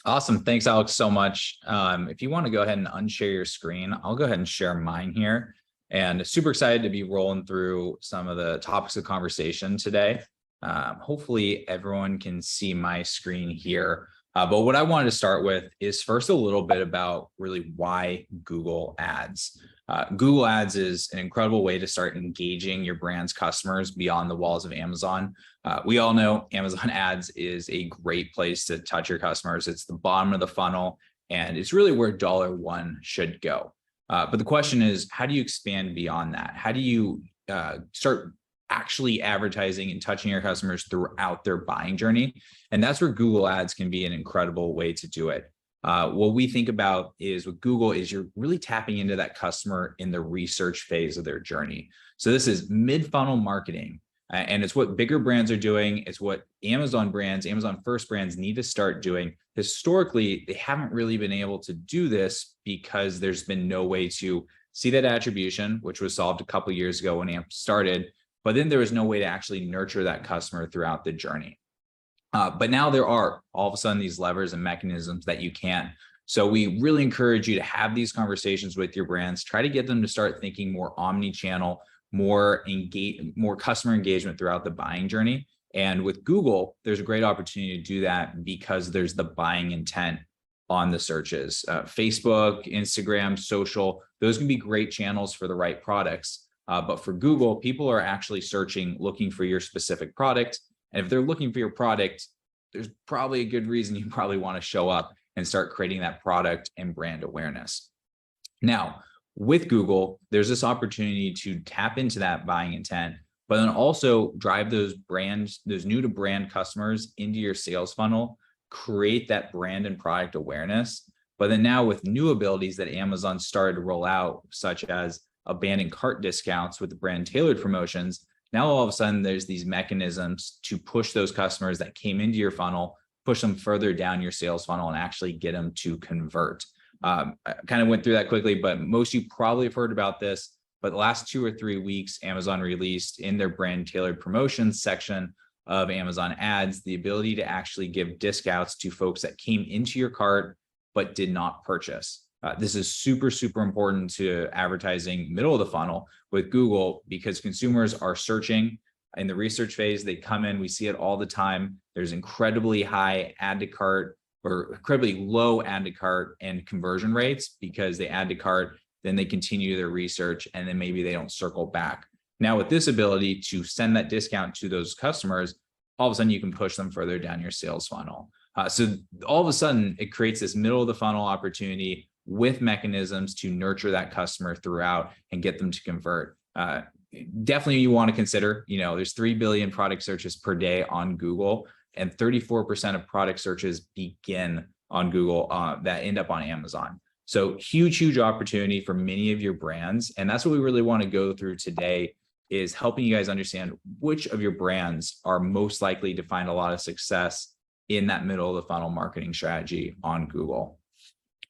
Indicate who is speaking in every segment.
Speaker 1: Awesome. Thanks, Alex, so much. If you want to go ahead and unshare your screen, I'll go ahead and share mine here. And super excited to be rolling through some of the topics of conversation today. Hopefully everyone can see my screen here. But what I wanted to start with is first a little bit about really why Google Ads. Google Ads is an incredible way to start engaging your brand's customers beyond the walls of Amazon. We all know Amazon Ads is a great place to touch your customers. It's the bottom of the funnel, and it's really where $1 should go. But the question is, how do you expand beyond that? How do you start actually advertising and touching your customers throughout their buying journey? And that's where Google Ads can be an incredible way to do it. What we think about is with Google is you're really tapping into that customer in the research phase of their journey. So this is mid-funnel marketing. And it's what bigger brands are doing. It's what Amazon brands, Amazon first brands need to start doing. Historically, they haven't really been able to do this because there's been no way to see that attribution, which was solved a couple of years ago when AMP started. But then there was no way to actually nurture that customer throughout the journey. But now there are all of a sudden these levers and mechanisms that you can. So we really encourage you to have these conversations with your brands. Try to get them to start thinking more omni-channel, more customer engagement throughout the buying journey. And with Google, there's a great opportunity to do that because there's the buying intent on the searches. Facebook, Instagram, social, those can be great channels for the right products. But for Google, people are actually searching, looking for your specific product. And if they're looking for your product, there's probably a good reason you probably want to show up and start creating that product and brand awareness. Now, with Google, there's this opportunity to tap into that buying intent, but then also drive those new to brand customers into your sales funnel, create that brand and product awareness. But then now with new abilities that Amazon started to roll out, such as abandoned cart discounts with the brand tailored promotions, now all of a sudden there's these mechanisms to push those customers that came into your funnel, push them further down your sales funnel and actually get them to convert. I kind of went through that quickly, but most of you probably have heard about this. But the last 2 or 3 weeks, Amazon released in their brand tailored promotions section of Amazon Ads, the ability to actually give discounts to folks that came into your cart but did not purchase. This is super, super important to advertising middle of the funnel with Google because consumers are searching in the research phase. They come in, we see it all the time. There's incredibly high add to cart or incredibly low add to cart and conversion rates because they add to cart, then they continue their research, and then maybe they don't circle back. Now, with this ability to send that discount to those customers, all of a sudden you can push them further down your sales funnel. So all of a sudden it creates this middle of the funnel opportunity with mechanisms to nurture that customer throughout and get them to convert. Definitely you want to consider, there's 3 billion product searches per day on Google, and 34% of product searches begin on Google that end up on Amazon. So huge opportunity for many of your brands. And that's what we really want to go through today, is helping you guys understand which of your brands are most likely to find a lot of success in that middle of the funnel marketing strategy on Google.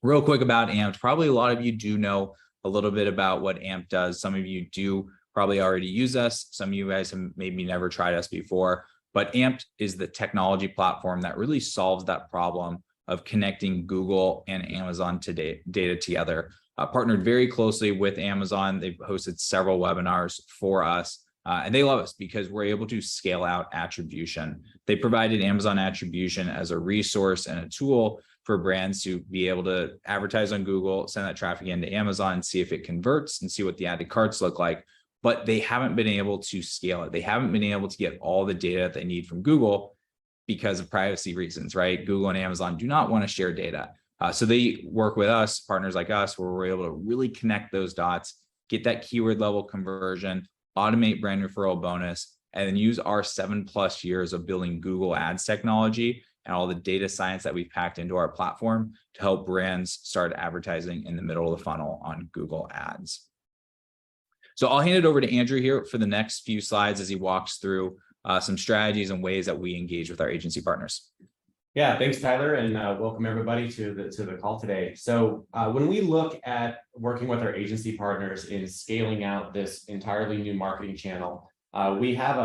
Speaker 1: Real quick about AMP, probably a lot of you do know a little bit about what AMP does. Some of you do probably already use us. Some of you guys have maybe never tried us before, but AMP is the technology platform that really solves that problem of connecting Google and Amazon data together. Partnered very closely with Amazon. They've hosted several webinars for us. And they love us because we're able to scale out attribution. They provided Amazon attribution as a resource and a tool for brands to be able to advertise on Google, send that traffic into Amazon, see if it converts and see what the added carts look like. But they haven't been able to scale it. They haven't been able to get all the data they need from Google because of privacy reasons, right? Google and Amazon do not want to share data. So they work with us, partners like us, where we're able to really connect those dots, get that keyword level conversion, automate brand referral bonus, and then use our 7+ years of building Google Ads technology and all the data science that we've packed into our platform to help brands start advertising in the middle of the funnel on Google Ads. So I'll hand it over to Andrew here for the next few slides as he walks through some strategies and ways that we engage with our agency partners.
Speaker 2: Yeah, thanks, Tyler, and welcome everybody to the call today. So when we look at working with our agency partners in scaling out this entirely new marketing channel, we have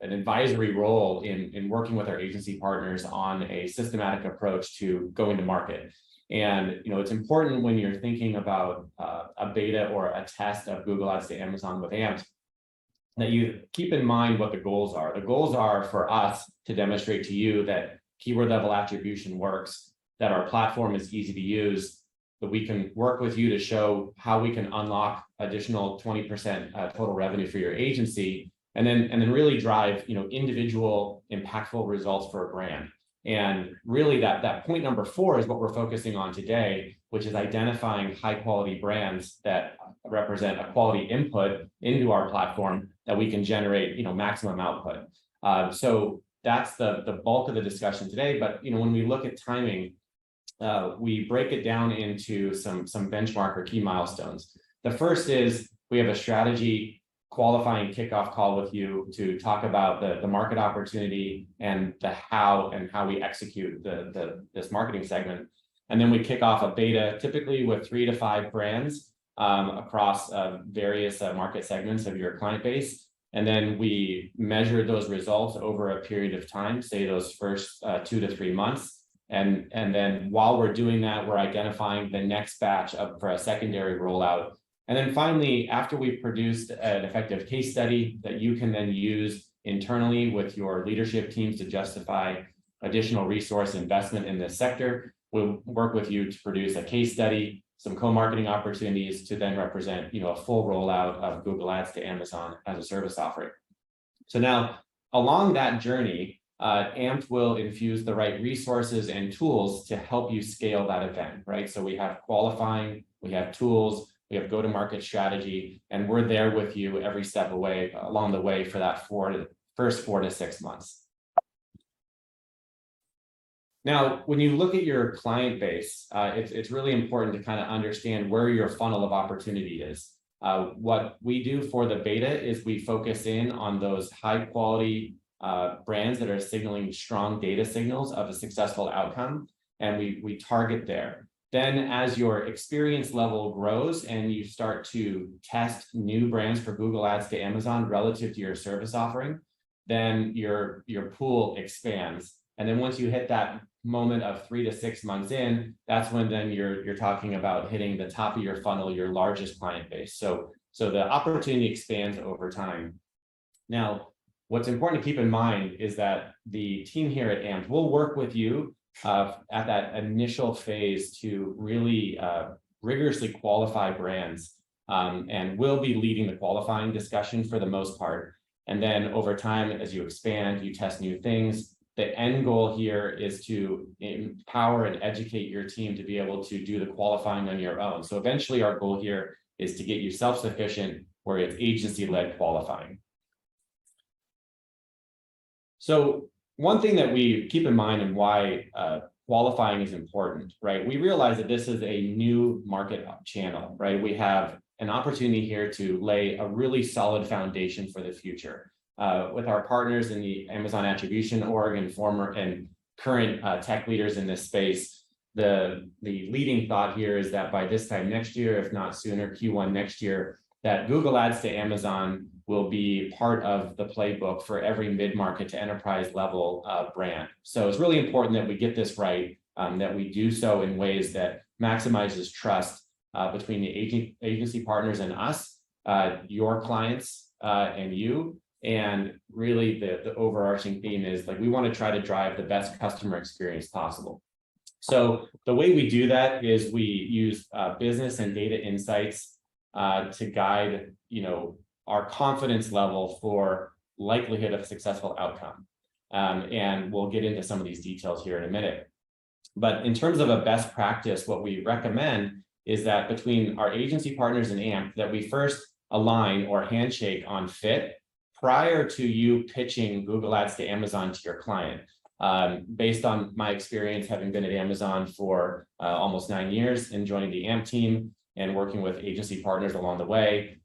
Speaker 2: an advisory role in working with our agency partners on a systematic approach to going to market. And it's important when you're thinking about a beta or a test of Google Ads to Amazon with AMP that you keep in mind what the goals are. The goals are for us to demonstrate to you that keyword level attribution works, that our platform is easy to use, that we can work with you to show how we can unlock additional 20% total revenue for your agency, and then really drive individual impactful results for a brand. And really that point number 4 is what we're focusing on today, which is identifying high quality brands that represent a quality input into our platform that we can generate maximum output. So that's the bulk of the discussion today. But when we look at timing, we break it down into some benchmark or key milestones. The first is we have a strategy qualifying kickoff call with you to talk about the market opportunity and how we execute this marketing segment. And then we kick off a beta, typically with 3 to 5 brands across various market segments of your client base. And then we measure those results over a period of time, say those first 2 to 3 months. And then while we're doing that, we're identifying the next batch for a secondary rollout. And then finally, after we've produced an effective case study that you can then use internally with your leadership teams to justify additional resource investment in this sector, we'll work with you to produce a case study, some co-marketing opportunities to then represent a full rollout of Google Ads to Amazon as a service offering. So now along that journey, AMP will infuse the right resources and tools to help you scale that event, right? So we have qualifying, we have tools, we have go-to-market strategy, and we're there with you every step along the way for that first 4 to 6 months. Now, when you look at your client base, it's really important to kind of understand where your funnel of opportunity is. What we do for the beta is we focus in on those high quality brands that are signaling strong data signals of a successful outcome, and we target there. Then as your experience level grows and you start to test new brands for Google Ads to Amazon relative to your service offering, then your pool expands. And then once you hit that moment of 3 to 6 months in, that's when then you're talking about hitting the top of your funnel, your largest client base. So the opportunity expands over time. Now, what's important to keep in mind is that the team here at AMP will work with you at that initial phase to really rigorously qualify brands, and we'll be leading the qualifying discussion for the most part. And then over time, as you expand, you test new things. The end goal here is to empower and educate your team to be able to do the qualifying on your own. So eventually our goal here is to get you self-sufficient where it's agency-led qualifying. So one thing that we keep in mind and why qualifying is important, right? We realize that this is a new market channel, right? We have an opportunity here to lay a really solid foundation for the future. With our partners in the Amazon Attribution Org and former and current tech leaders in this space, the leading thought here is that by this time next year, if not sooner, Q1 next year, that Google Ads to Amazon will be part of the playbook for every mid-market to enterprise level brand. So it's really important that we get this right, that we do so in ways that maximizes trust between the agency partners and us, your clients and you. And really the overarching theme is like, we want to try to drive the best customer experience possible. So the way we do that is we use business and data insights to guide, our confidence level for likelihood of successful outcome. And we'll get into some of these details here in a minute. But in terms of a best practice, what we recommend is that between our agency partners and AMP, that we first align or handshake on fit prior to you pitching Google Ads to Amazon to your client. Based on my experience, having been at Amazon for almost 9 years and joining the AMP team and working with agency partners along the way,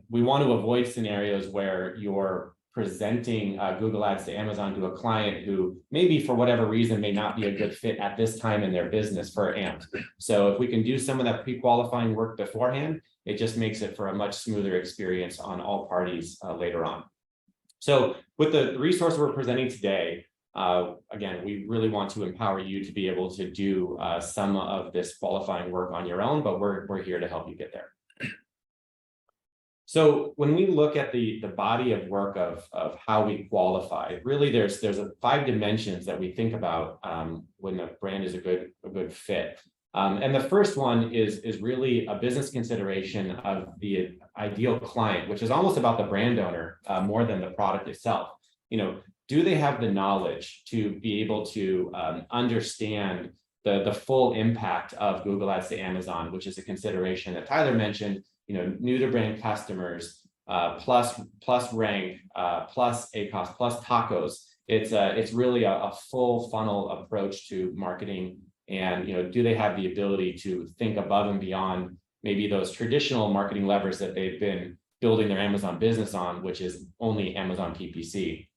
Speaker 2: we want to avoid scenarios where you're presenting Google Ads to Amazon to a client who maybe for whatever reason may not be a good fit at this time in their business for AMP. So if we can do some of that pre-qualifying work beforehand, it just makes it for a much smoother experience on all parties later on. So with the resource we're presenting today, again, we really want to empower you to be able to do some of this qualifying work on your own, but we're here to help you get there. So when we look at the body of work of how we qualify, really there's 5 dimensions that we think about when the brand is a good fit. And the first one is really a business consideration of the ideal client, which is almost about the brand owner more than the product itself. Do they have the knowledge to be able to understand the full impact of Google Ads to Amazon, which is a consideration that Tyler mentioned. New to brand customers, plus rank, plus ACOS, plus tacos. It's really a full funnel approach to marketing. And do they have the ability to think above and beyond maybe those traditional marketing levers that they've been building their Amazon business on, which is only Amazon PPC.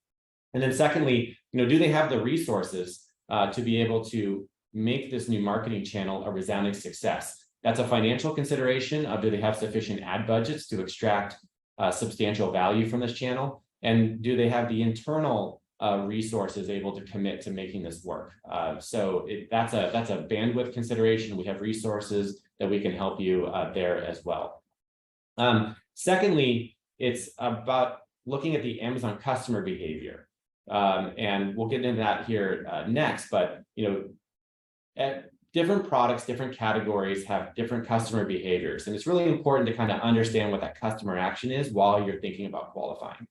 Speaker 2: And then secondly, do they have the resources to be able to make this new marketing channel a resounding success? That's a financial consideration of do they have sufficient ad budgets to extract substantial value from this channel? And do they have the internal resources able to commit to making this work? So that's a bandwidth consideration. We have resources that we can help you there as well. Secondly, it's about looking at the Amazon customer behavior. And we'll get into that here next, but different products, different categories have different customer behaviors. And it's really important to kind of understand what that customer action is while you're thinking about qualifying.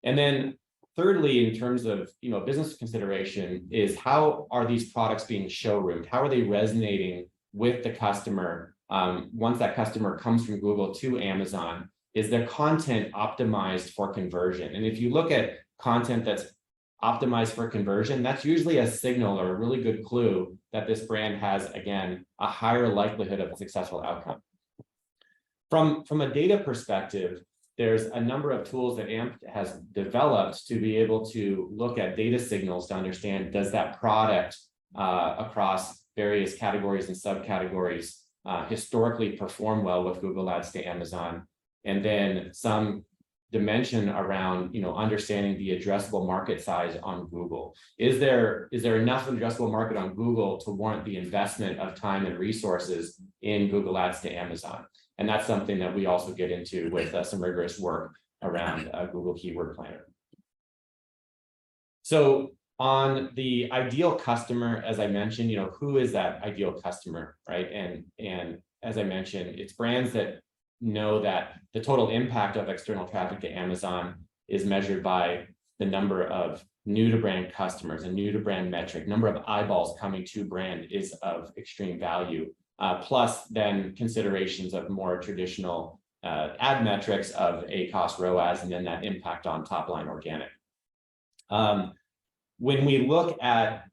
Speaker 2: And then thirdly, in terms of business consideration, is how are these products being showroomed? How are they resonating with the customer once that customer comes from Google to Amazon? Is their content optimized for conversion? And if you look at content that's optimized for conversion, that's usually a signal or a really good clue that this brand has, again, a higher likelihood of a successful outcome. From a data perspective, there's a number of tools that AMP has developed to be able to look at data signals to understand, does that product across various categories and subcategories historically perform well with Google Ads to Amazon? And then some dimension around understanding the addressable market size on Google. Is there enough of an addressable market on Google to warrant the investment of time and resources in Google Ads to Amazon? And that's something that we also get into with some rigorous work around Google Keyword Planner. So on the ideal customer, as I mentioned, who is that ideal customer, right? And as I mentioned, it's brands that know that the total impact of external traffic to Amazon is measured by the number of new to brand customers, and new to brand metric, number of eyeballs coming to brand is of extreme value, plus then considerations of more traditional ad metrics of ACOS, ROAS, and then that impact on top line organic. When we look at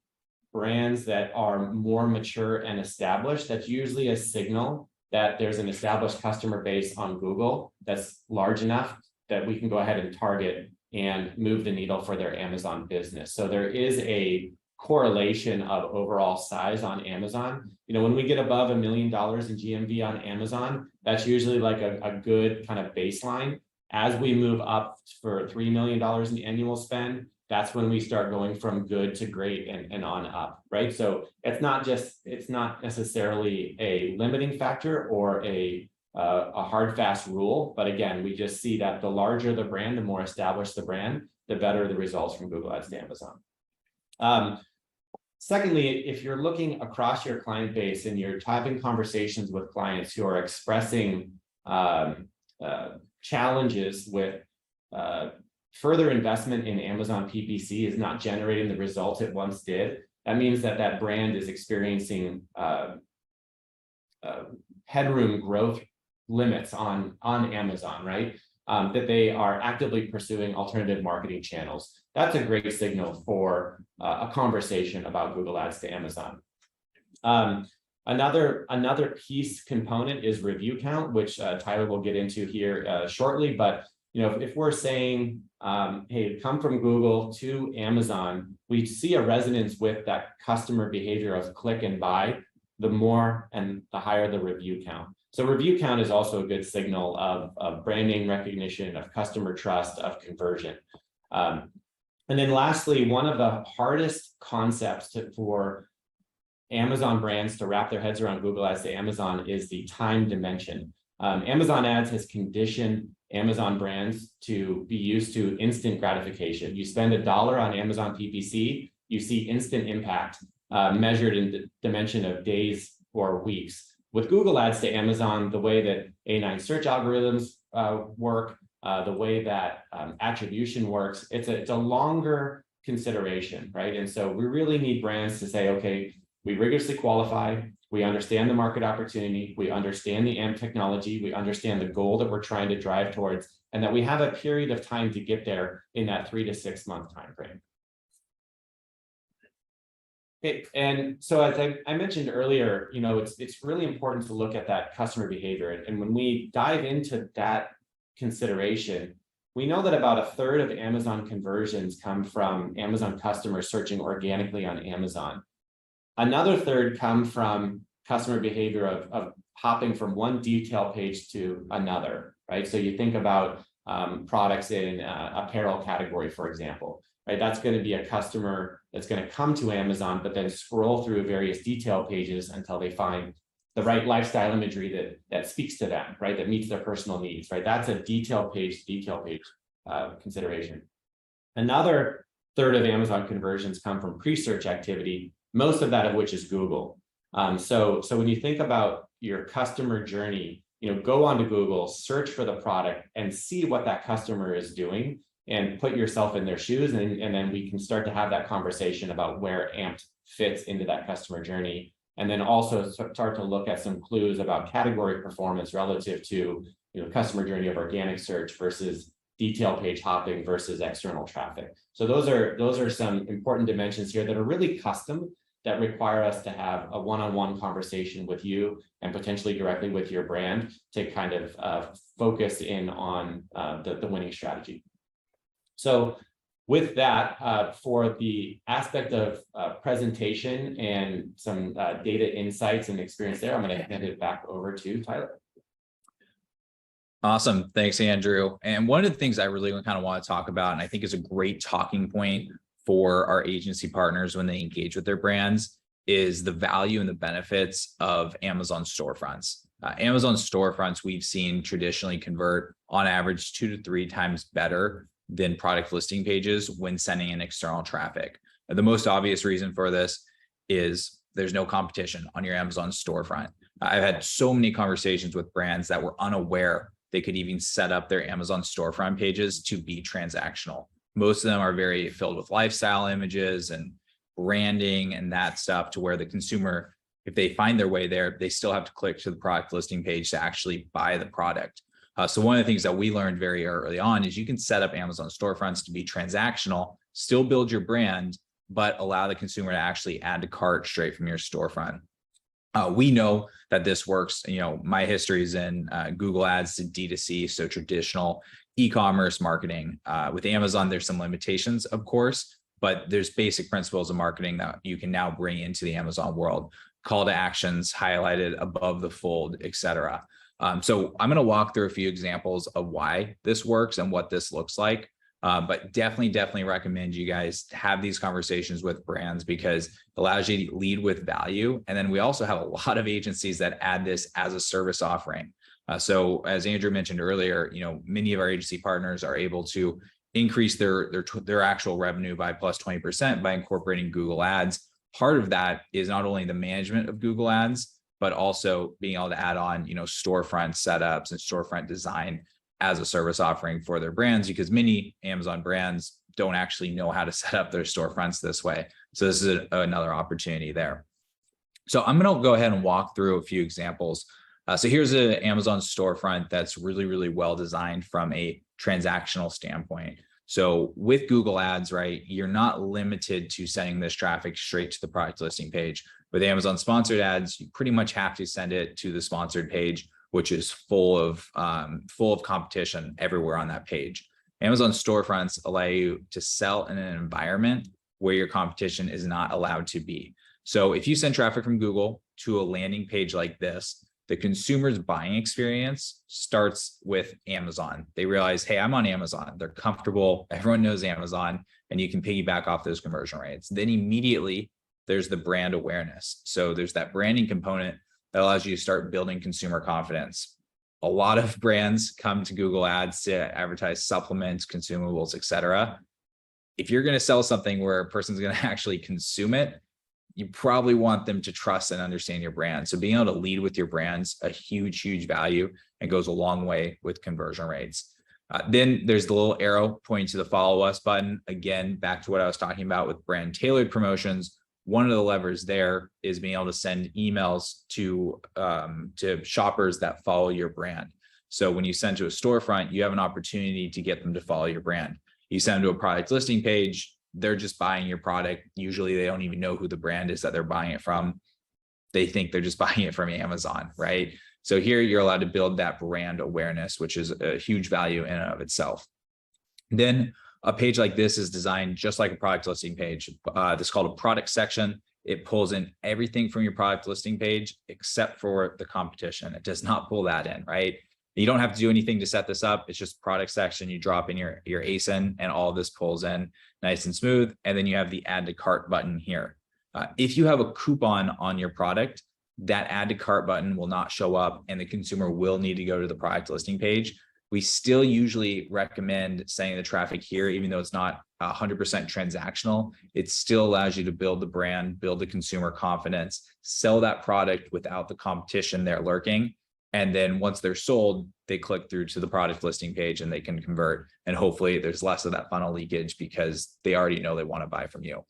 Speaker 2: brands that are more mature and established, that's usually a signal that there's an established customer base on Google that's large enough that we can go ahead and target and move the needle for their Amazon business. So there is a correlation of overall size on Amazon. When we get above $1 million in GMV on Amazon, that's usually like a good kind of baseline. As we move up for $3 million in annual spend, that's when we start going from good to great and on up, right? So it's not necessarily a limiting factor or a hard, fast rule. But again, we just see that the larger the brand, the more established the brand, the better the results from Google Ads to Amazon. Secondly, if you're looking across your client base and you're having conversations with clients who are expressing challenges with further investment in Amazon PPC is not generating the results it once did, that means that brand is experiencing headroom growth limits on Amazon, right? That they are actively pursuing alternative marketing channels. That's a great signal for a conversation about Google Ads to Amazon. Another piece component is review count, which Tyler will get into here shortly. But if we're saying, hey, come from Google to Amazon, we see a resonance with that customer behavior of click and buy, the more and the higher the review count. So review count is also a good signal of brand name recognition, of customer trust, of conversion. And then lastly, one of the hardest concepts for Amazon brands to wrap their heads around Google Ads to Amazon is the time dimension. Amazon Ads has conditioned Amazon brands to be used to instant gratification. You spend $1 on Amazon PPC, you see instant impact measured in the dimension of days or weeks. With Google Ads to Amazon, the way that A9 search algorithms work, the way that attribution works, it's a longer consideration, right? And so we really need brands to say, okay, we rigorously qualify, we understand the market opportunity, we understand the AMP technology, we understand the goal that we're trying to drive towards, and that we have a period of time to get there in that 3 to 6 month time frame. Okay, and so as I mentioned earlier, it's really important to look at that customer behavior. And when we dive into that consideration, we know that about 1/3 of Amazon conversions come from Amazon customers searching organically on Amazon. Another 1/3 come from customer behavior of hopping from one detail page to another, right? So you think about products in apparel category, for example, right? That's going to be a customer that's going to come to Amazon, but then scroll through various detail pages until they find the right lifestyle imagery that speaks to them, right? That meets their personal needs, right? That's a detail page consideration. Another 1/3 of Amazon conversions come from pre-search activity, most of that of which is Google. So when you think about your customer journey, go onto Google, search for the product and see what that customer is doing and put yourself in their shoes. And then we can start to have that conversation about where AMP fits into that customer journey. And then also start to look at some clues about category performance relative to customer journey of organic search versus detail page hopping versus external traffic. So those are some important dimensions here that are really custom, that require us to have a one-on-one conversation with you and potentially directly with your brand to kind of focus in on the winning strategy. So with that, for the aspect of presentation and some data insights and experience there, I'm going to hand it back over to Tyler.
Speaker 1: Awesome. Thanks, Andrew. And one of the things I really kind of want to talk about, and I think is a great talking point for our agency partners when they engage with their brands, is the value and the benefits of Amazon storefronts. Amazon storefronts we've seen traditionally convert on average 2 to 3 times better than product listing pages when sending in external traffic. And the most obvious reason for this is there's no competition on your Amazon storefront. I've had so many conversations with brands that were unaware they could even set up their Amazon storefront pages to be transactional. Most of them are very filled with lifestyle images and branding and that stuff, to where the consumer, if they find their way there, they still have to click to the product listing page to actually buy the product. So one of the things that we learned very early on is you can set up Amazon storefronts to be transactional, still build your brand, but allow the consumer to actually add to cart straight from your storefront. We know that this works. My history is in Google Ads to D2C, so traditional e-commerce marketing. With Amazon, there's some limitations, of course, but there's basic principles of marketing that you can now bring into the Amazon world. Call to actions highlighted above the fold, etc. So I'm going to walk through a few examples of why this works and what this looks like. But definitely recommend you guys have these conversations with brands, because it allows you to lead with value. And then we also have a lot of agencies that add this as a service offering. So as Andrew mentioned earlier, many of our agency partners are able to increase their actual revenue by plus 20% by incorporating Google Ads. Part of that is not only the management of Google Ads, but also being able to add on, storefront setups and storefront design as a service offering for their brands, because many Amazon brands don't actually know how to set up their storefronts this way. So this is another opportunity there. So I'm going to go ahead and walk through a few examples. So here's an Amazon storefront that's really well designed from a transactional standpoint. So with Google Ads, right, you're not limited to sending this traffic straight to the product listing page. With Amazon sponsored ads, you pretty much have to send it to the sponsored page, which is full of competition everywhere on that page. Amazon storefronts allow you to sell in an environment where your competition is not allowed to be. So if you send traffic from Google to a landing page like this, The consumer's buying experience starts with Amazon. They realize, hey, I'm on Amazon. They're comfortable. Everyone knows Amazon, and you can piggyback off those conversion rates. Then immediately there's the brand awareness. So there's that branding component that allows you to start building consumer confidence. A lot of brands come to Google Ads to advertise supplements, consumables, et cetera. If you're going to sell something where a person's going to actually consume it, you probably want them to trust and understand your brand. So being able to lead with your brand's a huge, huge value and goes a long way with conversion rates. Then there's the little arrow pointing to the follow us button. Again, back to what I was talking about with brand tailored promotions. One of the levers there is being able to send emails to shoppers that follow your brand. So when you send to a storefront, you have an opportunity to get them to follow your brand. You send them to a product listing page, they're just buying your product. Usually they don't even know who the brand is that they're buying it from. They think they're just buying it from Amazon, right? So here you're allowed to build that brand awareness, which is a huge value in and of itself. Then a page like this is designed just like a product listing page. This is called a product section. It pulls in everything from your product listing page except for the competition. It does not pull that in, right? You don't have to do anything to set this up. It's just product section. You drop in your ASIN and all of this pulls in nice and smooth. And then you have the add to cart button here. If you have a coupon on your product, that add to cart button will not show up and the consumer will need to go to the product listing page. We still usually recommend sending the traffic here, even though it's not 100% transactional. It still allows you to build the brand, build the consumer confidence, sell that product without the competition there lurking. And then once they're sold, they click through to the product listing page and they can convert. And hopefully there's less of that funnel leakage because they already know they want to buy from you.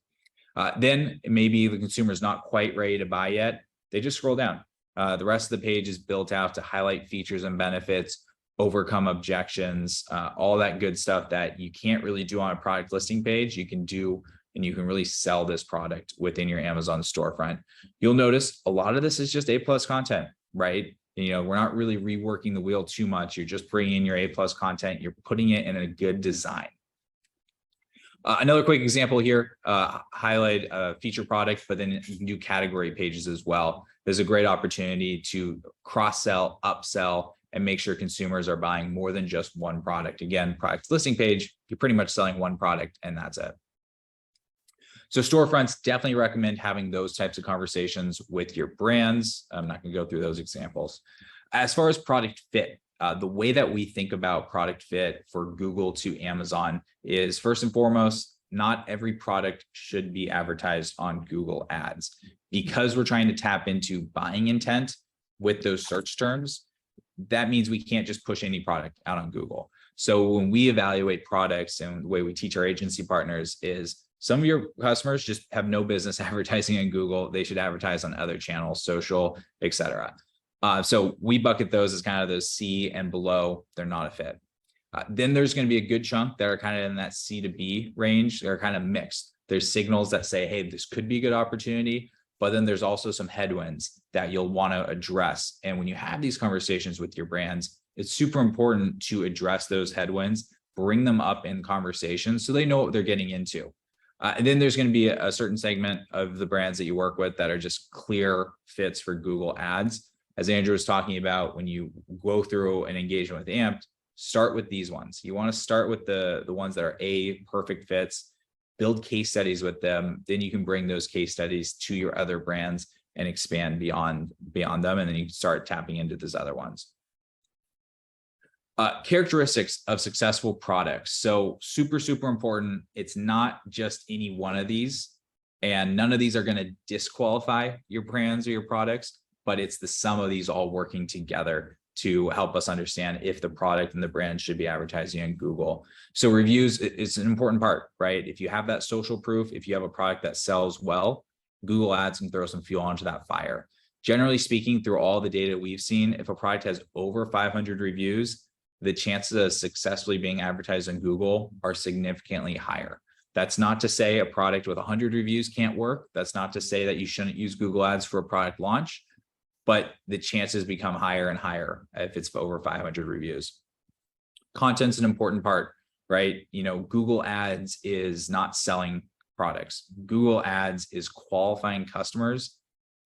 Speaker 1: Then maybe the consumer is not quite ready to buy yet. They just scroll down. The rest of the page is built out to highlight features and benefits, overcome objections, all that good stuff that you can't really do on a product listing page. You can do, and you can really sell this product within your Amazon storefront. You'll notice a lot of this is just A+ content, right? You know, we're not really reworking the wheel too much. You're just bringing in your A+ content. You're putting it in a good design. Another quick example here, highlight a feature product, but then you can do category pages as well. There's a great opportunity to cross-sell, upsell, and make sure consumers are buying more than just one product. Again, product listing page, you're pretty much selling one product and that's it. So storefronts, definitely recommend having those types of conversations with your brands. I'm not going to go through those examples. As far as product fit, the way that we think about product fit for Google to Amazon is first and foremost, not every product should be advertised on Google Ads. Because we're trying to tap into buying intent with those search terms, that means we can't just push any product out on Google. So when we evaluate products and the way we teach our agency partners is some of your customers just have no business advertising on Google. They should advertise on other channels, social, et cetera. So we bucket those as kind of those C and below. They're not a fit. Then there's going to be a good chunk that are kind of in that C to B range. They're kind of mixed. There's signals that say, hey, this could be a good opportunity. But then there's also some headwinds that you'll want to address. And when you have these conversations with your brands, it's super important to address those headwinds, bring them up in conversations so they know what they're getting into. And then there's going to be a certain segment of the brands that you work with that are just clear fits for Google Ads. As Andrew was talking about, when you go through an engagement with Amped, start with these ones. You want to start with the ones that are perfect fits, build case studies with them. Then you can bring those case studies to your other brands and expand beyond them. And then you can start tapping into those other ones. Characteristics of successful products. So super, super important. It's not just any one of these, and none of these are going to disqualify your brands or your products, but it's the sum of these all working together to help us understand if the product and the brand should be advertising on Google. So reviews is an important part, right? If you have that social proof, if you have a product that sells well, Google Ads can throw some fuel onto that fire. Generally speaking, through all the data we've seen, if a product has over 500 reviews, the chances of successfully being advertised on Google are significantly higher. That's not to say a product with 100 reviews can't work. That's not to say that you shouldn't use Google Ads for a product launch, but the chances become higher and higher if it's over 500 reviews. Content's an important part, right? You know, Google Ads is not selling products. Google Ads is qualifying customers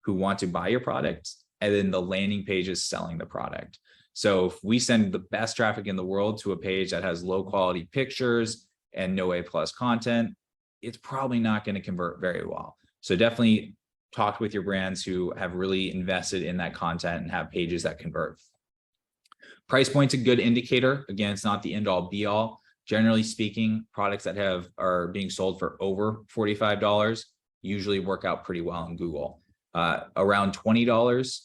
Speaker 1: who want to buy your product and then the landing page is selling the product. So if we send the best traffic in the world to a page that has low quality pictures and no A+ content, it's probably not going to convert very well. So definitely talk with your brands who have really invested in that content and have pages that convert. Price point's a good indicator. Again, it's not the end all be all. Generally speaking, products that are being sold for over $45 usually work out pretty well in Google. Around $20,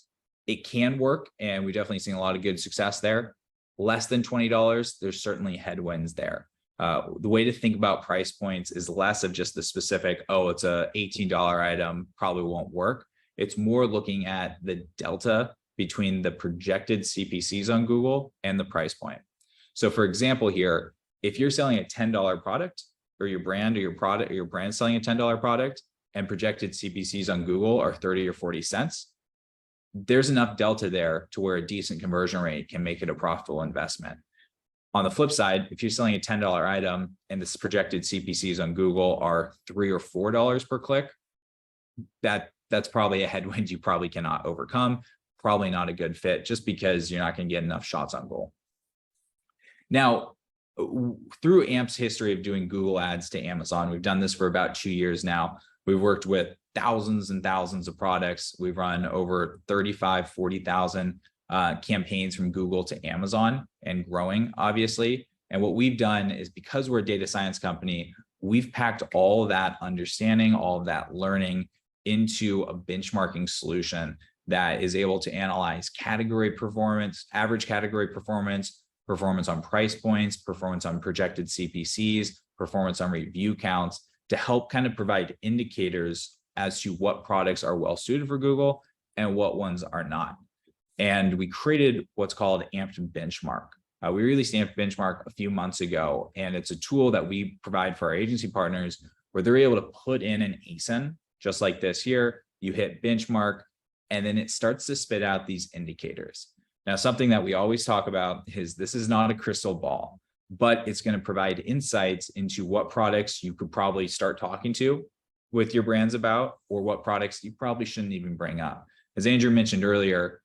Speaker 1: it can work, and we've definitely seen a lot of good success there. Less than $20, there's certainly headwinds there. The way to think about price points is less of just the specific, oh, it's a $18 item, probably won't work. It's more looking at the delta between the projected CPCs on Google and the price point. So for example here, if you're selling a $10 product, or your brand selling a $10 product, and projected CPCs on Google are 30 or 40 cents, there's enough delta there to where a decent conversion rate can make it a profitable investment. On the flip side, if you're selling a $10 item and the projected CPCs on Google are $3 or $4 per click, that's probably a headwind you probably cannot overcome, probably not a good fit, just because you're not going to get enough shots on goal. Now, through AMP's history of doing Google ads to Amazon, we've done this for about 2 years now. We've worked with thousands and thousands of products. We've run over 40,000 campaigns from Google to Amazon, and growing, obviously. And what we've done is, because we're a data science company, we've packed all of that understanding, all of that learning into a benchmarking solution that is able to analyze category performance, average category performance, performance on price points, performance on projected CPCs, performance on review counts, to help kind of provide indicators as to what products are well suited for Google and what ones are not. And we created what's called AMP Benchmark. We released AMP Benchmark a few months ago, and it's a tool that we provide for our agency partners where they're able to put in an ASIN, just like this here. You hit benchmark, and then it starts to spit out these indicators. Now, something that we always talk about is this is not a crystal ball, but it's going to provide insights into what products you could probably start talking to with your brands about, or what products you probably shouldn't even bring up. As Andrew mentioned earlier,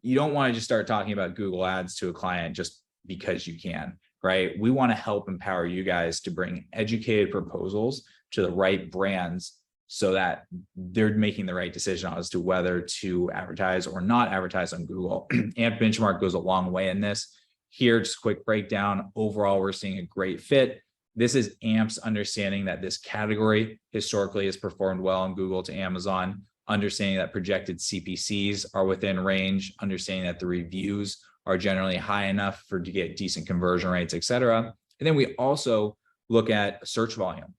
Speaker 1: you don't want to just start talking about Google ads to a client just because you can, right? We want to help empower you guys to bring educated proposals to the right brands so that they're making the right decision as to whether to advertise or not advertise on Google. AMP Benchmark goes a long way in this. Here, just a quick breakdown. Overall, we're seeing a great fit. This is AMP's understanding that this category historically has performed well on Google to Amazon, understanding that projected CPCs are within range, understanding that the reviews are generally high enough to get decent conversion rates, et cetera. And then we also look at search volume.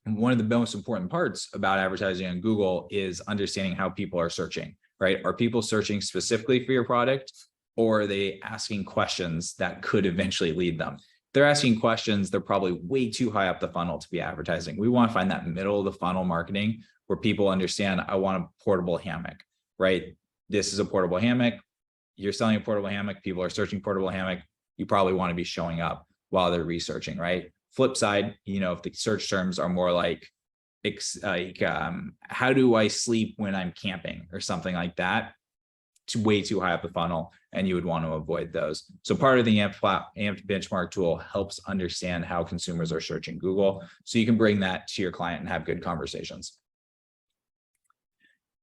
Speaker 1: And one of the most important parts about advertising on Google is understanding how people are searching, right? Are people searching specifically for your product, or are they asking questions that could eventually lead them? If they're asking questions, they're probably way too high up the funnel to be advertising. We want to find that middle of the funnel marketing where people understand, I want a portable hammock, right? This is a portable hammock. You're selling a portable hammock. People are searching portable hammock. You probably want to be showing up while they're researching, right? Flip side, if the search terms are more like how do I sleep when I'm camping or something like that, way too high up the funnel, and you would want to avoid those. So part of the AMP Benchmark tool helps understand how consumers are searching Google, so you can bring that to your client and have good conversations.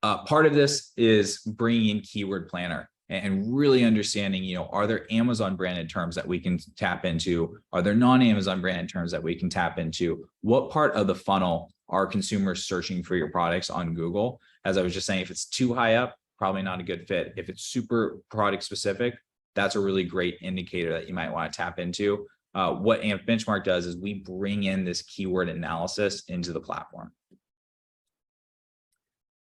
Speaker 1: Part of this is bringing in Keyword Planner and really understanding, are there Amazon branded terms that we can tap into? Are there non-Amazon branded terms that we can tap into? What part of the funnel are consumers searching for your products on Google? As I was just saying, if it's too high up, probably not a good fit. If it's super product specific, that's a really great indicator that you might want to tap into. What AMP Benchmark does is we bring in this keyword analysis into the platform.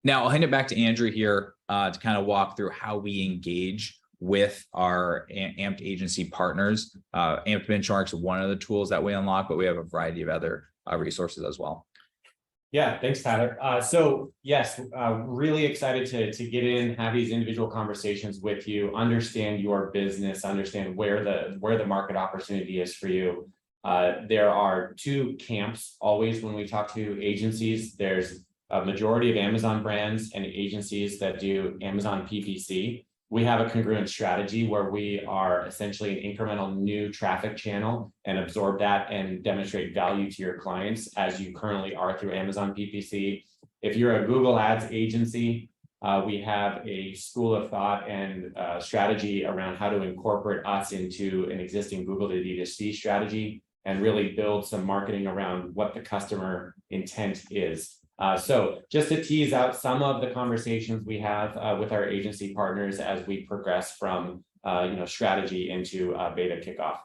Speaker 1: Now I'll hand it back to Andrew here to kind of walk through how we engage with our AMP agency partners. AMP Benchmark is one of the tools that we unlock, but we have a variety of other resources as well.
Speaker 2: Yeah, thanks, Tyler. So yes, really excited to get in, have these individual conversations with you, understand your business, understand where the market opportunity is for you. There are two camps always when we talk to agencies. There's a majority of Amazon brands and agencies that do Amazon PPC, we have a congruent strategy where we are essentially an incremental new traffic channel and absorb that and demonstrate value to your clients as you currently are through Amazon PPC. If you're a Google Ads agency, we have a school of thought and strategy around how to incorporate us into an existing Google to D2C strategy and really build some marketing around what the customer intent is. So just to tease out some of the conversations we have with our agency partners as we progress from strategy into beta kickoff.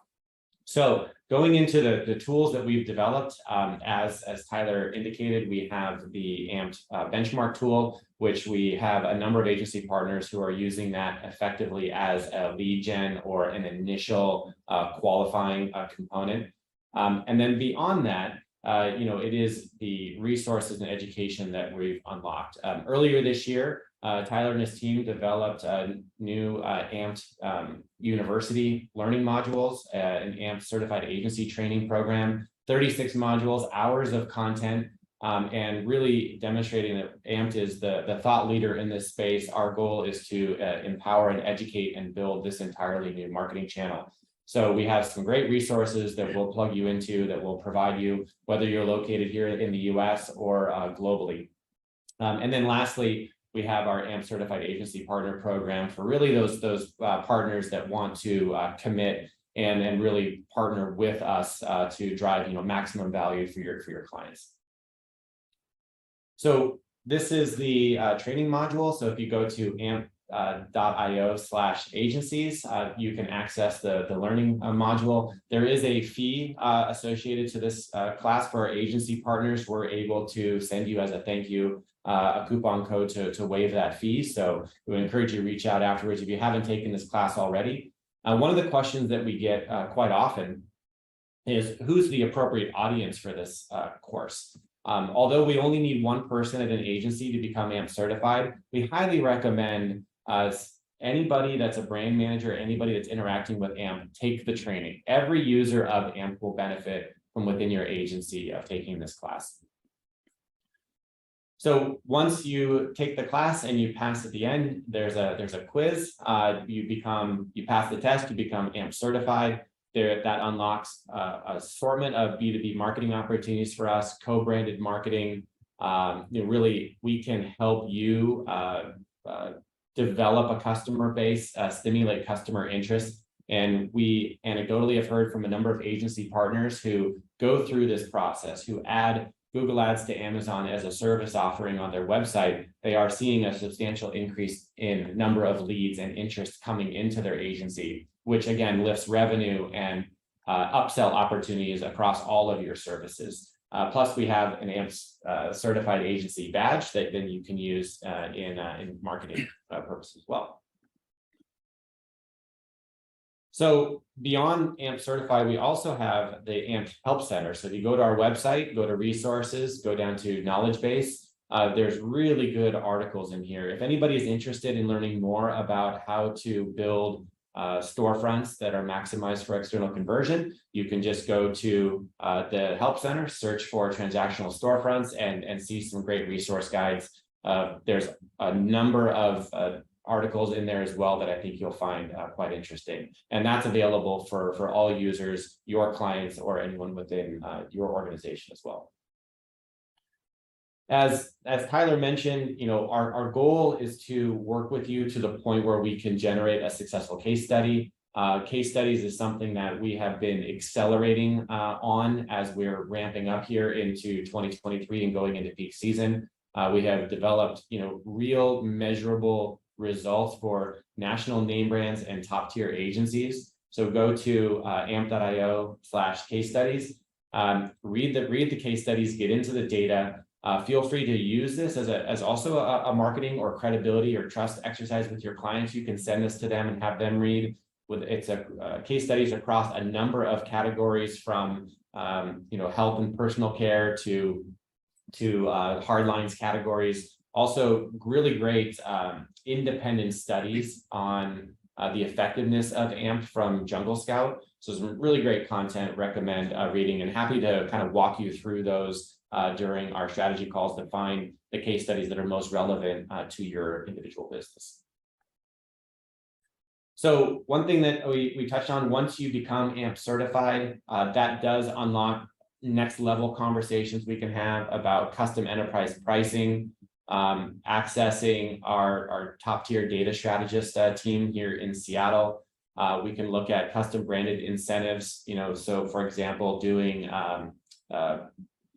Speaker 2: So going into the tools that we've developed, as Tyler indicated, we have the AMPed benchmark tool, which we have a number of agency partners who are using that effectively as a lead gen or an initial qualifying component. And then beyond that, it is the resources and education that we've unlocked. Earlier this year, Tyler and his team developed a new AMPed university learning modules, an AMPed certified agency training program, 36 modules, hours of content, and really demonstrating that AMPed is the thought leader in this space. Our goal is to empower and educate and build this entirely new marketing channel. So we have some great resources that we'll plug you into that will provide you, whether you're located here in the US or globally. And then lastly, we have our AMP Certified Agency Partner Program for really those partners that want to commit and really partner with us to drive maximum value for your clients. So this is the training module. So if you go to amp.io/agencies, you can access the learning module. There is a fee associated to this class for our agency partners. We're able to send you as a thank you a coupon code to waive that fee. So we would encourage you to reach out afterwards if you haven't taken this class already. One of the questions that we get quite often is who's the appropriate audience for this course? Although we only need one person at an agency to become AMP certified, we highly recommend anybody that's a brand manager, anybody that's interacting with AMP, take the training. Every user of AMP will benefit from within your agency of taking this class. So once you take the class and you pass at the end, there's a quiz. You pass the test, you become AMP certified. That unlocks an assortment of B2B marketing opportunities for us, co-branded marketing. Really, we can help you develop a customer base, stimulate customer interest. And we anecdotally have heard from a number of agency partners who go through this process, who add Google Ads to Amazon as a service offering on their website. They are seeing a substantial increase in number of leads and interest coming into their agency, which again lifts revenue and upsell opportunities across all of your services. Plus, we have an AMP certified agency badge that then you can use in marketing purposes as well. So beyond AMP certified, we also have the AMP Help Center. So if you go to our website, go to resources, go down to knowledge base, there's really good articles in here. If anybody is interested in learning more about how to build storefronts that are maximized for external conversion, you can just go to the Help Center, search for transactional storefronts and see some great resource guides. There's a number of articles in there as well that I think you'll find quite interesting. And that's available for all users, your clients, or anyone within your organization as well. As Tyler mentioned, our goal is to work with you to the point where we can generate a successful case study. Case studies is something that we have been accelerating on as we're ramping up here into 2023 and going into peak season. We have developed, real measurable results for national name brands and top tier agencies. So go to amp.io/case studies, read the case studies, get into the data. Feel free to use this as also a marketing or credibility or trust exercise with your clients. You can send this to them and have them read. It's case studies across a number of categories from health and personal care to hard lines categories. Also, really great independent studies on the effectiveness of AMP from Jungle Scout. So some really great content, recommend reading, and happy to kind of walk you through those during our strategy calls to find the case studies that are most relevant to your individual business. So one thing that we touched on, once you become AMP certified, that does unlock next level conversations we can have about custom enterprise pricing, accessing our top tier data strategist team here in Seattle. We can look at custom branded incentives, so for example, doing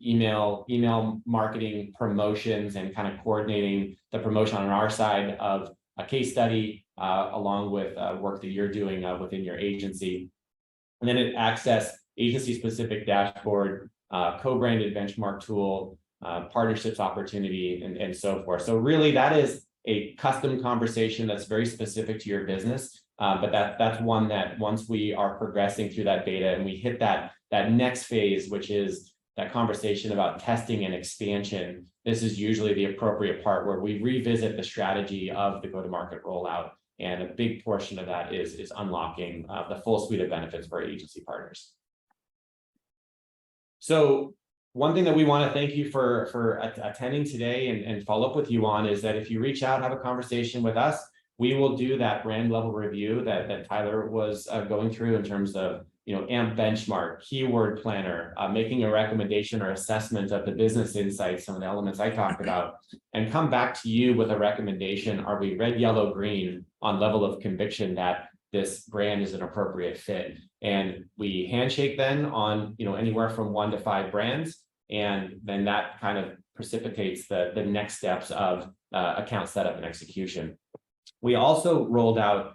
Speaker 2: email marketing promotions and kind of coordinating the promotion on our side of a case study along with work that you're doing within your agency. And then access agency specific dashboard, co-branded benchmark tool, partnerships opportunity, and so forth. So really that is a custom conversation that's very specific to your business. But that's one that once we are progressing through that beta and we hit that next phase, which is that conversation about testing and expansion, this is usually the appropriate part where we revisit the strategy of the go-to-market rollout. And a big portion of that is unlocking the full suite of benefits for our agency partners. So one thing that we want to thank you for attending today and follow up with you on is that if you reach out, have a conversation with us, we will do that brand level review that Tyler was going through in terms of AMP benchmark, keyword planner, making a recommendation or assessment of the business insights, some of the elements I talked about, and come back to you with a recommendation. Are we red, yellow, green on level of conviction that this brand is an appropriate fit? And we handshake then on anywhere from 1 to 5 brands, and then that kind of precipitates the next steps of account setup and execution. We also rolled out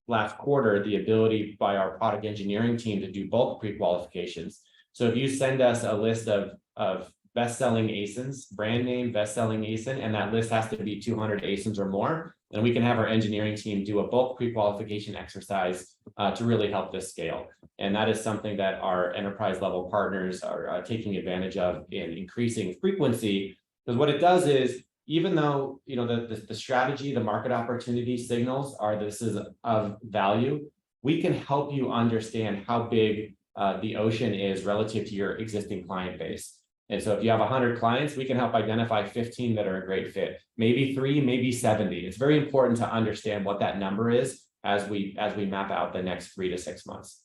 Speaker 2: last quarter the ability by our product engineering team to do bulk pre-qualifications. So if you send us a list of best-selling ASINs, brand name best-selling ASIN, and that list has to be 200 ASINs or more, then we can have our engineering team do a bulk pre-qualification exercise to really help this scale. And that is something that our enterprise level partners are taking advantage of in increasing frequency, because what it does is, even though the strategy, the market opportunity signals are this is of value, we can help you understand how big the ocean is relative to your existing client base. And so if you have 100 clients, we can help identify 15 that are a great fit, maybe 3, maybe 70. It's very important to understand what that number is as we map out the next 3 to 6 months.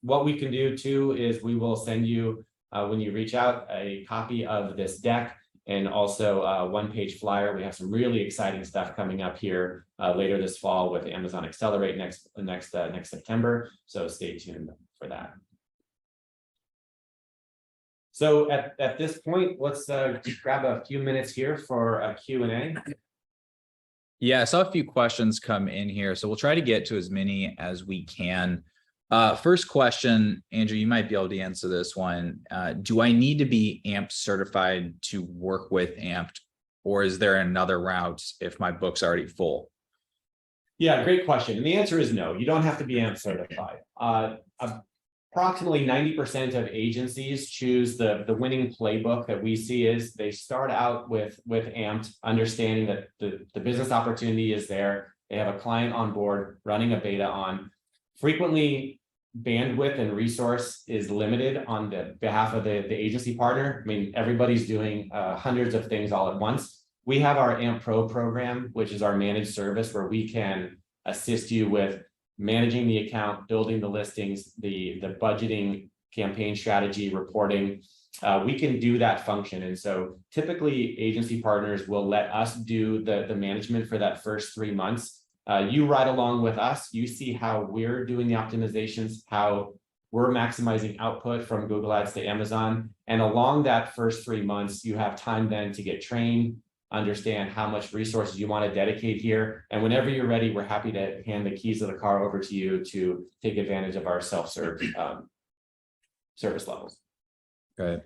Speaker 2: What we can do too is we will send you, when you reach out, a copy of this deck, and also a 1-page flyer. We have some really exciting stuff coming up here later this fall with Amazon Accelerate next September. So stay tuned for that. So at this point, let's grab a few minutes here for a Q&A.
Speaker 1: Yeah, I saw a few questions come in here, so we'll try to get to as many as we can. First question, Andrew, you might be able to answer this one. Do I need to be AMP certified to work with AMP, or is there another route if my book's already full?
Speaker 2: Yeah, great question. And the answer is no, you don't have to be AMP certified. Approximately 90% of agencies choose the winning playbook that we see is they start out with AMP, understanding that the business opportunity is there. They have a client on board running a beta on. Frequently, bandwidth and resource is limited on the behalf of the agency partner. I mean, everybody's doing hundreds of things all at once. We have our AMP Pro program, which is our managed service where we can assist you with managing the account, building the listings, the budgeting, campaign strategy, reporting. We can do that function. And so typically agency partners will let us do the management for that first 3 months. You ride along with us, you see how we're doing the optimizations, how we're maximizing output from Google Ads to Amazon. And along that first 3 months, you have time then to get trained, understand how much resources you want to dedicate here. And whenever you're ready, we're happy to hand the keys of the car over to you to take advantage of our self-serve service levels.
Speaker 1: Okay.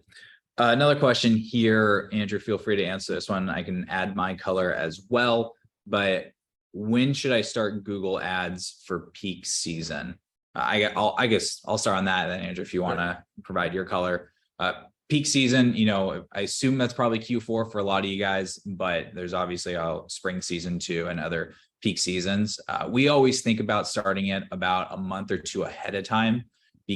Speaker 1: Another question here, Andrew, feel free to answer this one. I can add my color as well, but when should I start Google Ads for peak season? I guess I'll start on that then, Andrew, if you want to provide your color. Peak season, I assume that's probably Q4 for a lot of you guys, but there's obviously a spring season too and other peak seasons. We always think about starting it about a month or 2 ahead of time,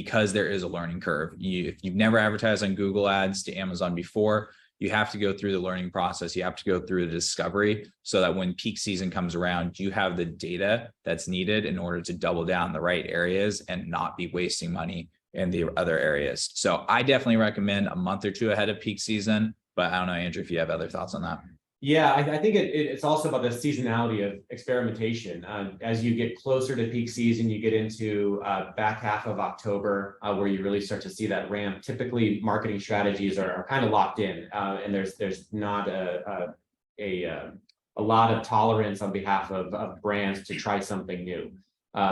Speaker 1: because there is a learning curve. If you've never advertised on Google Ads to Amazon before, you have to go through the learning process. You have to go through the discovery so that when peak season comes around, you have the data that's needed in order to double down the right areas and not be wasting money in the other areas. So I definitely recommend a month or two ahead of peak season, but I don't know, Andrew, if you have other thoughts on that.
Speaker 2: Yeah, I think it's also about the seasonality of experimentation. As you get closer to peak season, you get into back half of October, where you really start to see that ramp. Typically, marketing strategies are kind of locked in, and there's not a lot of tolerance on behalf of brands to try something new.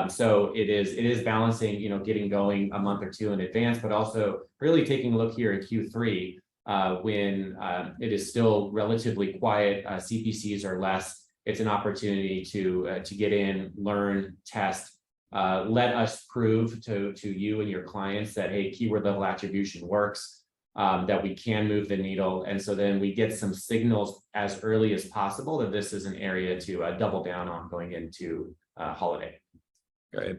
Speaker 2: So it is balancing, getting going a month or two in advance, but also really taking a look here in Q3. When it is still relatively quiet, CPCs are less. It's an opportunity to get in, learn, test, let us prove to you and your clients that, hey, keyword level attribution works, that we can move the needle. And so then we get some signals as early as possible that this is an area to double down on going into holiday.
Speaker 1: Great.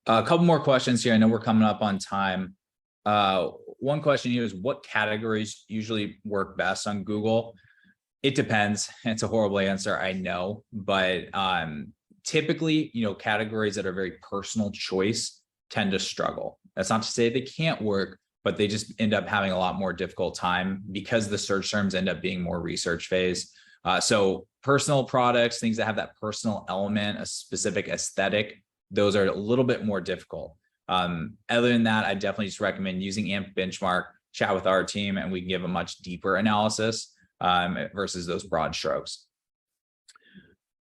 Speaker 1: A couple more questions here. I know we're coming up on time. One question here is, what categories usually work best on Google? It depends. It's a horrible answer, I know, but typically, categories that are very personal choice tend to struggle. That's not to say they can't work, but they just end up having a lot more difficult time because the search terms end up being more research phase. So personal products, things that have that personal element, a specific aesthetic, those are a little bit more difficult. Other than that, I definitely just recommend using AMP Benchmark, chat with our team, and we can give a much deeper analysis versus those broad strokes.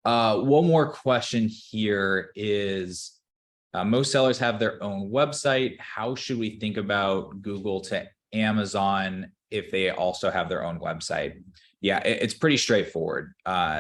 Speaker 1: One more question here is, most sellers have their own website. How should we think about Google to Amazon if they also have their own website? Yeah, it's pretty straightforward.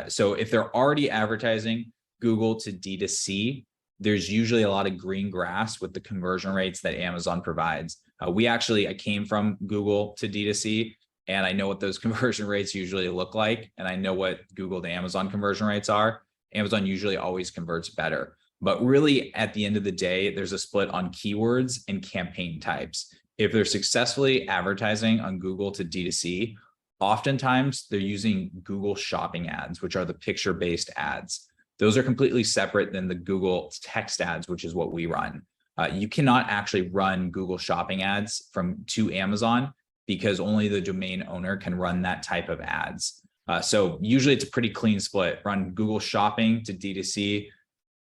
Speaker 1: So if they're already advertising Google to D2C, there's usually a lot of green grass with the conversion rates that Amazon provides. I came from Google to D2C, and I know what those conversion rates usually look like. And I know what Google to Amazon conversion rates are. Amazon usually always converts better. But really, at the end of the day, there's a split on keywords and campaign types. If they're successfully advertising on Google to D2C, oftentimes they're using Google Shopping ads, which are the picture-based ads. Those are completely separate than the Google text ads, which is what we run. You cannot actually run Google Shopping ads to Amazon because only the domain owner can run that type of ads. So usually it's a pretty clean split. Run Google Shopping to D2C,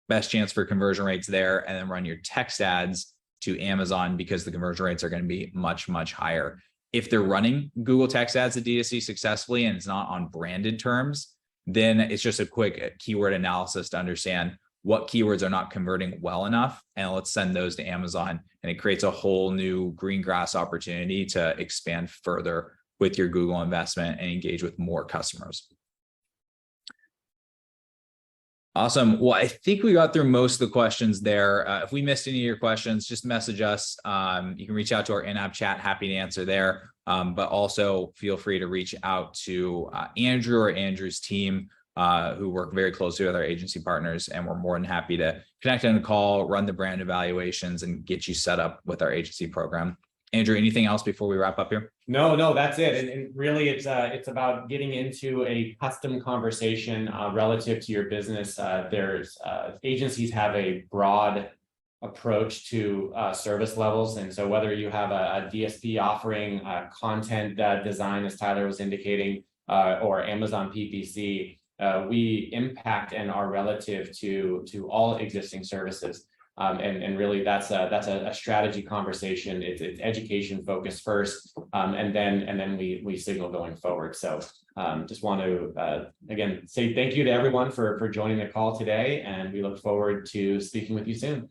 Speaker 1: best chance for conversion rates there, and then run your text ads to Amazon because the conversion rates are going to be much, much higher. If they're running Google text ads to D2C successfully and it's not on branded terms, then it's just a quick keyword analysis to understand what keywords are not converting well enough, and let's send those to Amazon. And it creates a whole new green grass opportunity to expand further with your Google investment and engage with more customers. Awesome. Well, I think we got through most of the questions there. If we missed any of your questions, just message us. You can reach out to our in-app chat. Happy to answer there. But also feel free to reach out to Andrew or Andrew's team, who work very closely with our agency partners. And we're more than happy to connect on a call, run the brand evaluations, and get you set up with our agency program. Andrew, anything else before we wrap up here?
Speaker 2: No, that's it. And really, it's about getting into a custom conversation relative to your business. There's agencies have a broad approach to service levels. And so whether you have a DSP offering content design, as Tyler was indicating, or Amazon PPC, we impact and are relative to all existing services. And really that's a strategy conversation. It's education focused first, and then we signal going forward. So just want to again say thank you to everyone for joining the call today, and we look forward to speaking with you soon.